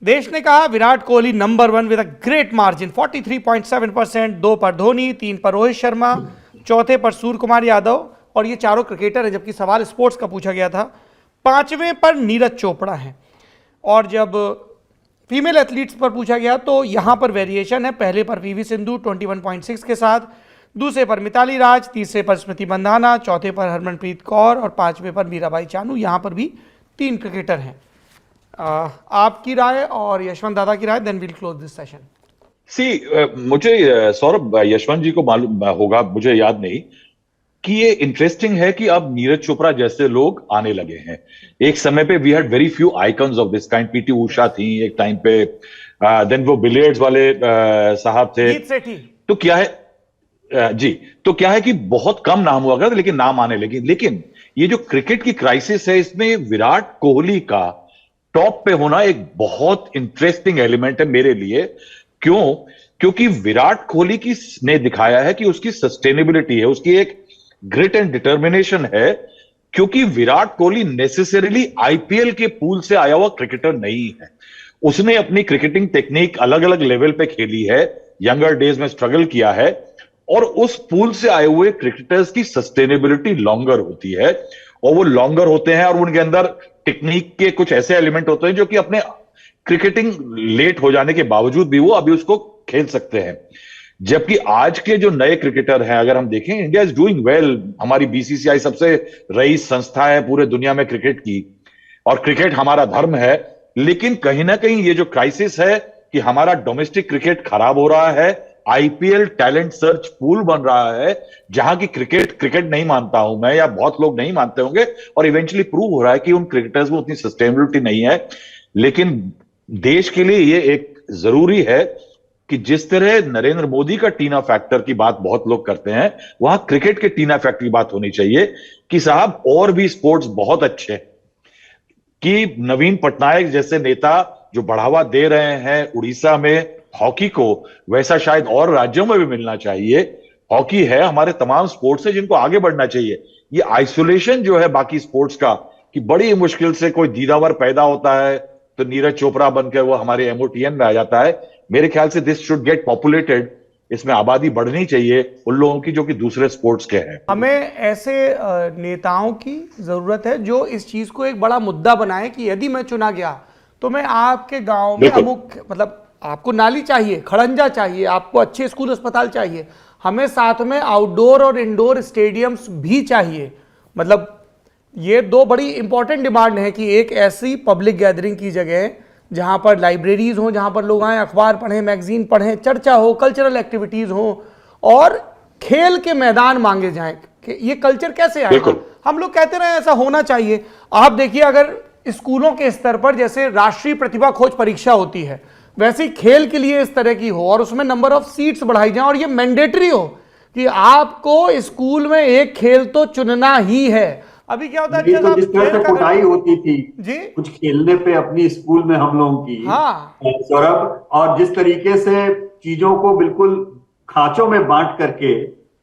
देश ने कहा Virat Kohli number 1 with a great margin 43.7%, 2 पर धोनी, 3 पर रोहित शर्मा, चौथे पर सूर्य कुमार यादव, और ये चारों क्रिकेटर है, जबकि सवाल स्पोर्ट्स का पूछा गया था। 5वें पर नीरज चोपड़ा है। और जब फीमेल एथलीट्स पर पूछा गया तो यहां पर वेरिएशन है। पहले पर पीवी सिंधु 21.6 के साथ, दूसरे पर मिताली राज, तीसरे पर स्मृति मंधाना, चौथे पर हरमनप्रीत कौर और 5वें पर मीराबाई चानू। यहां पर भी 3 क्रिकेटर हैं। आपकी राय और यशवंत दादा की राय, then will close this session. मुझे सौरभ, यशवंत जी को मालूम होगा, मुझे याद नहीं, कि ये इंटरेस्टिंग है कि अब नीरज चोपड़ा जैसे लोग आने लगे हैं। एक समय पे we had very few icons of this kind. PT Usha थी एक टाइम पे, देन वो बिलियर्ड्स वाले साहब थे। तो क्या है जी, तो क्या है कि बहुत कम नाम हुआ करता, लेकिन नाम आने लगे। लेकिन ये जो क्रिकेट की क्राइसिस है, इसमें विराट कोहली का टॉप पे होना एक बहुत इंटरेस्टिंग एलिमेंट है मेरे लिए। क्यों? क्योंकि विराट कोहली की ने दिखाया है कि उसकी सस्टेनेबिलिटी है, उसकी एक ग्रिट एंड डिटर्मिनेशन है। क्योंकि विराट कोहली नेसेसरीली आईपीएल के पूल से आया हुआ क्रिकेटर नहीं है। उसने अपनी क्रिकेटिंग टेक्निक अलग अलग लेवल पे खेली है, यंगर डेज में स्ट्रगल किया है, और उस पूल से आए हुए क्रिकेटर्स की सस्टेनेबिलिटी लॉन्गर होती है, और वो लॉन्गर होते हैं, और उनके अंदर टेक्निक के कुछ ऐसे एलिमेंट होते हैं जो कि अपने क्रिकेटिंग लेट हो जाने के बावजूद भी वो अभी उसको खेल सकते हैं। जबकि आज के जो नए क्रिकेटर हैं, अगर हम देखें, इंडिया इज डूइंग वेल। हमारी बीसीसीआई सबसे रईस संस्था है पूरे दुनिया में क्रिकेट की, और क्रिकेट हमारा धर्म है। लेकिन कहीं ना कहीं ये जो क्राइसिस है कि हमारा डोमेस्टिक क्रिकेट खराब हो रहा है, आईपीएल टैलेंट सर्च पूल बन रहा है, जहां की क्रिकेट नहीं मानता हूं मैं, या बहुत लोग नहीं मानते होंगे, और इवेंचुअली प्रूव हो रहा है कि उन क्रिकेटर्स में उतनी सस्टेनेबिलिटी नहीं है। लेकिन देश के लिए ये एक जरूरी है कि जिस तरह नरेंद्र मोदी का टीना फैक्टर की बात बहुत लोग करते हैं, वहां क्रिकेट के टीना फैक्टर की बात होनी चाहिए कि साहब और भी स्पोर्ट्स बहुत अच्छे हैं, कि नवीन पटनायक जैसे नेता जो बढ़ावा दे रहे हैं उड़ीसा में हॉकी को, वैसा शायद और राज्यों में भी मिलना चाहिए। हॉकी है, हमारे तमाम स्पोर्ट्स है जिनको आगे बढ़ना चाहिए। ये आइसोलेशन जो है बाकी स्पोर्ट्स का, कि बड़ी मुश्किल से कोई दीदावर पैदा होता है तो नीरज चोपड़ा बनकर वो हमारे एमओटीएन में आ जाता है। मेरे ख्याल से दिस शुड गेट पॉपुलेटेड। इसमें आबादी बढ़नी चाहिए उन लोगों की जो कि दूसरे स्पोर्ट्स के हैं। हमें ऐसे नेताओं की जरूरत है जो इस चीज को एक बड़ा मुद्दा बनाए कि यदि मैं चुना गया तो मैं आपके गांव में अमुक, मतलब आपको नाली चाहिए, खड़ंजा चाहिए, आपको अच्छे स्कूल अस्पताल चाहिए, हमें साथ में आउटडोर और इंडोर स्टेडियम्स भी चाहिए। मतलब ये 2 बड़ी इंपॉर्टेंट डिमांड है कि एक ऐसी पब्लिक गैदरिंग की जगह जहां पर लाइब्रेरीज हो, जहां पर लोग आए, अखबार पढ़ें, मैगजीन पढ़ें, चर्चा हो, कल्चरल एक्टिविटीज हो, और खेल के मैदान मांगे जाएं। कि ये कल्चर कैसे आएगा? हम लोग कहते रहे ऐसा होना चाहिए। आप देखिए, अगर स्कूलों के स्तर पर जैसे राष्ट्रीय प्रतिभा खोज परीक्षा होती है, वैसे खेल के लिए इस तरह की हो, और उसमें नंबर ऑफ सीट्स बढ़ाई जाए, और ये मैंडेटरी हो कि आपको स्कूल में एक खेल तो चुनना ही है। अभी क्या होता है, तो जिस तरह से कुटाई होती थी जी कुछ खेलने पे अपनी स्कूल में हम लोगों की, हाँ सौरभ, और जिस तरीके से चीजों को बिल्कुल खांचों में बांट करके,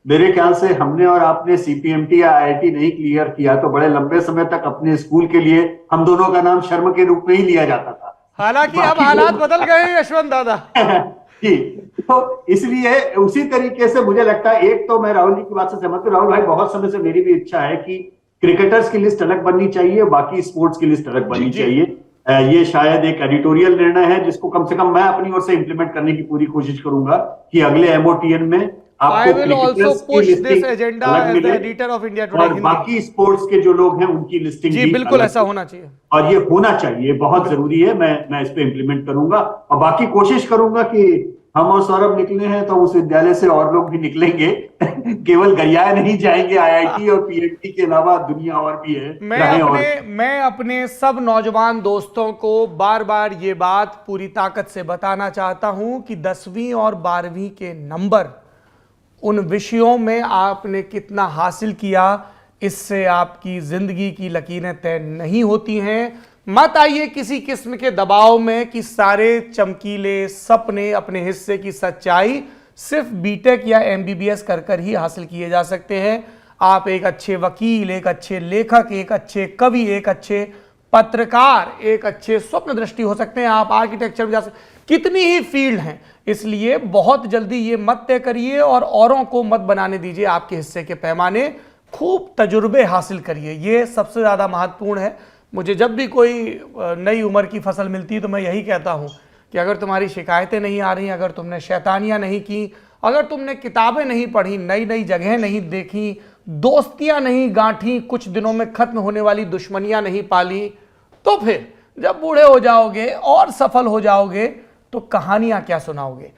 मेरे ख्याल से हमने और आपने सीपीएमटी या आईआईटी नहीं क्लियर किया तो बड़े लंबे समय तक अपने स्कूल के लिए हम दोनों का नाम शर्म के रूप में ही लिया जाता था। हालांकि अब हालात बदल गए हैं यशवंत दादा। जी, तो इसलिए उसी तरीके से मुझे लगता है, एक तो मैं राहुल जी की बात से सहमत हूं। राहुल भाई, बहुत समय से मेरी भी इच्छा है कि क्रिकेटर्स की लिस्ट अलग बननी चाहिए, बाकी स्पोर्ट्स की लिस्ट अलग बननी चाहिए। ये शायद एक एडिटोरियल निर्णय है जिसको कम से कम मैं अपनी ओर से इंप्लीमेंट करने की पूरी कोशिश करूंगा कि अगले एमओटीएन में आपको क्रिकेटर्स की लिस्टिंग अलग मिले, और बाकी स्पोर्ट्स के जो लोग हैं उनकी लिस्टिंग जी बिल्कुल ऐसा होना चाहिए, और ये होना चाहिए, बहुत जरूरी है। मैं इस पे इंप्लीमेंट करूंगा, और बाकी कोशिश करूंगा कि हम और सौरभ निकले हैं तो उस विद्यालय से और लोग भी निकलेंगे। केवल गरियाए नहीं जाएंगे, आईआईटी और पीएचडी के अलावा दुनिया और भी है। मैं अपने सब नौजवान दोस्तों को बार बार ये बात पूरी ताकत से बताना चाहता हूं कि 10वीं और 12वीं के नंबर उन विषयों में आपने कितना हासिल किया, इससे आपकी जिंदगी की लकीरें तय नहीं होती हैं। मत आइए किसी किस्म के दबाव में कि सारे चमकीले सपने, अपने हिस्से की सच्चाई सिर्फ बीटेक या एमबीबीएस कर ही हासिल किए जा सकते हैं। आप एक अच्छे वकील, एक अच्छे लेखक, एक अच्छे कवि, एक अच्छे पत्रकार एक अच्छे स्वप्न दृष्टि हो सकते हैं, आप आर्किटेक्चर में जा सकते, कितनी ही फील्ड हैं। इसलिए बहुत जल्दी ये मत तय करिए और औरों को मत बनाने दीजिए आपके हिस्से के पैमाने, खूब तजुर्बे हासिल करिए, ये सबसे ज़्यादा महत्वपूर्ण है। मुझे जब भी कोई नई उम्र की फसल मिलती है तो मैं यही कहता हूँ कि अगर तुम्हारी शिकायतें नहीं आ रही, अगर तुमने शैतानियाँ नहीं की, अगर तुमने किताबें नहीं पढ़ी, नई नई जगह नहीं देखी, दोस्तियाँ नहीं गांठी, कुछ दिनों में खत्म होने वाली दुश्मनियाँ नहीं पाली, तो फिर जब बूढ़े हो जाओगे और सफल हो जाओगे तो कहानियाँ क्या सुनाओगे।